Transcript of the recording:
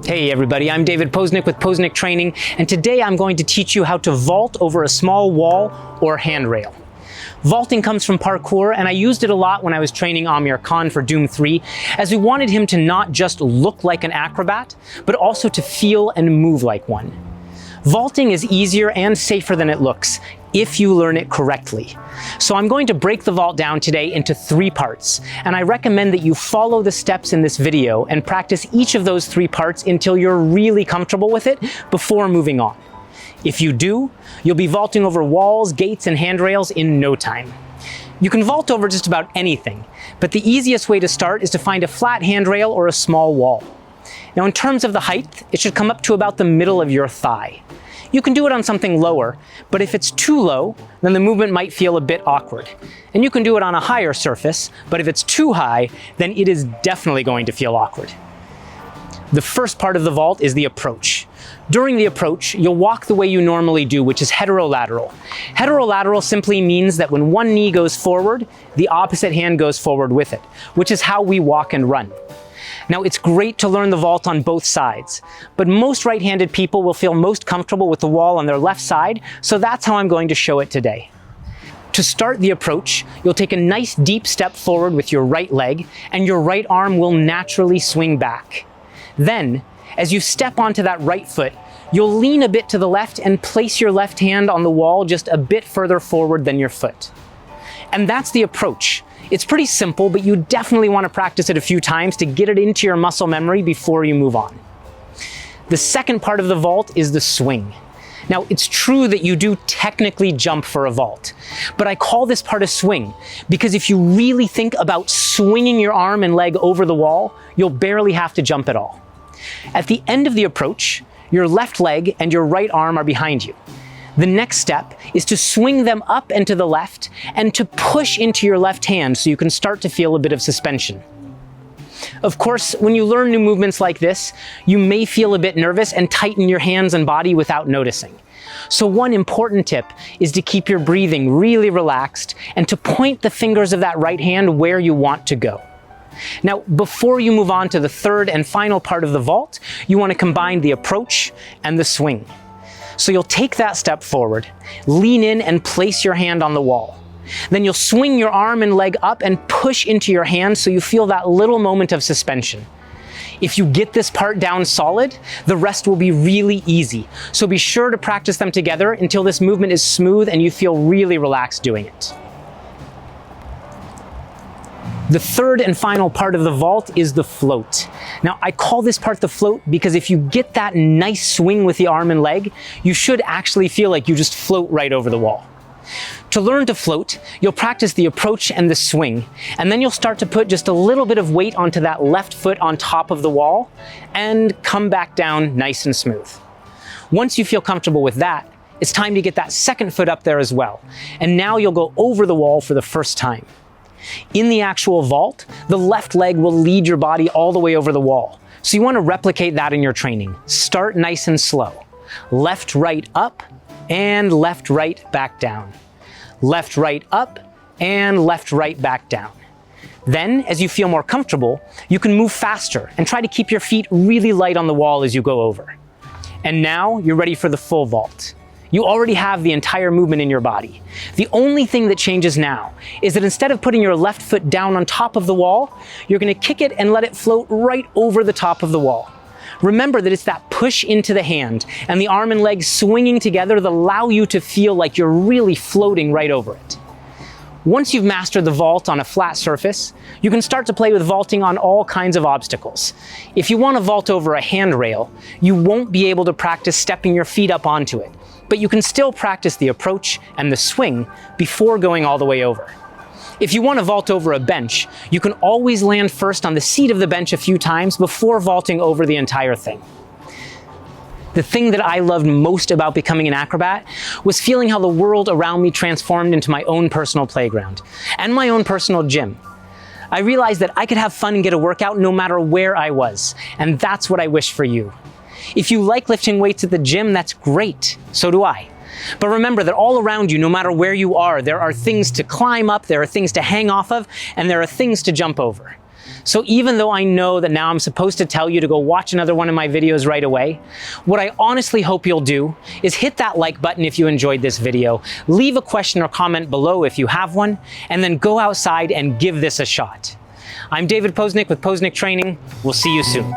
Hey everybody, I'm David Posnick with Posnick Training, and today I'm going to teach you how to vault over a small wall or handrail. Vaulting comes from parkour, and I used it a lot when I was training Amir Khan for Doom 3, as we wanted him to not just look like an acrobat, but also to feel and move like one. Vaulting is easier and safer than it looks, if you learn it correctly. So I'm going to break the vault down today into 3 parts, and I recommend that you follow the steps in this video and practice each of those 3 parts until you're really comfortable with it before moving on. If you do, you'll be vaulting over walls, gates, and handrails in no time. You can vault over just about anything, but the easiest way to start is to find a flat handrail or a small wall. Now, in terms of the height, it should come up to about the middle of your thigh. You can do it on something lower, but if it's too low, then the movement might feel a bit awkward. And you can do it on a higher surface, but if it's too high, then it is definitely going to feel awkward. The first part of the vault is the approach. During the approach, you'll walk the way you normally do, which is heterolateral. Heterolateral simply means that when one knee goes forward, the opposite hand goes forward with it, which is how we walk and run. Now, it's great to learn the vault on both sides, but most right-handed people will feel most comfortable with the wall on their left side, so that's how I'm going to show it today. To start the approach, you'll take a nice deep step forward with your right leg, and your right arm will naturally swing back. Then, as you step onto that right foot, you'll lean a bit to the left and place your left hand on the wall just a bit further forward than your foot. And that's the approach. It's pretty simple, but you definitely want to practice it a few times to get it into your muscle memory before you move on. The second part of the vault is the swing. Now, it's true that you do technically jump for a vault, but I call this part a swing because if you really think about swinging your arm and leg over the wall, you'll barely have to jump at all. At the end of the approach, your left leg and your right arm are behind you. The next step is to swing them up and to the left and to push into your left hand so you can start to feel a bit of suspension. Of course, when you learn new movements like this, you may feel a bit nervous and tighten your hands and body without noticing. So one important tip is to keep your breathing really relaxed and to point the fingers of that right hand where you want to go. Now, before you move on to the third and final part of the vault, you want to combine the approach and the swing. So you'll take that step forward, lean in and place your hand on the wall. Then you'll swing your arm and leg up and push into your hand so you feel that little moment of suspension. If you get this part down solid, the rest will be really easy. So be sure to practice them together until this movement is smooth and you feel really relaxed doing it. The third and final part of the vault is the float. Now, I call this part the float because if you get that nice swing with the arm and leg, you should actually feel like you just float right over the wall. To learn to float, you'll practice the approach and the swing, and then you'll start to put just a little bit of weight onto that left foot on top of the wall and come back down nice and smooth. Once you feel comfortable with that, it's time to get that second foot up there as well. And now you'll go over the wall for the first time. In the actual vault, the left leg will lead your body all the way over the wall. So you want to replicate that in your training. Start nice and slow. Left, right, up, and left, right, back down. Left, right, up, and left, right, back down. Then, as you feel more comfortable, you can move faster and try to keep your feet really light on the wall as you go over. And now you're ready for the full vault. You already have the entire movement in your body. The only thing that changes now is that instead of putting your left foot down on top of the wall, you're going to kick it and let it float right over the top of the wall. Remember that it's that push into the hand and the arm and leg swinging together that allow you to feel like you're really floating right over it. Once you've mastered the vault on a flat surface, you can start to play with vaulting on all kinds of obstacles. If you want to vault over a handrail, you won't be able to practice stepping your feet up onto it, but you can still practice the approach and the swing before going all the way over. If you want to vault over a bench, you can always land first on the seat of the bench a few times before vaulting over the entire thing. The thing that I loved most about becoming an acrobat was feeling how the world around me transformed into my own personal playground and my own personal gym. I realized that I could have fun and get a workout no matter where I was, and that's what I wish for you. If you like lifting weights at the gym, that's great. So do I. But remember that all around you, no matter where you are, there are things to climb up, there are things to hang off of, and there are things to jump over. So even though I know that now I'm supposed to tell you to go watch another one of my videos right away, what I honestly hope you'll do is hit that like button if you enjoyed this video, leave a question or comment below if you have one, and then go outside and give this a shot. I'm David Posnick with Posnick Training. We'll see you soon.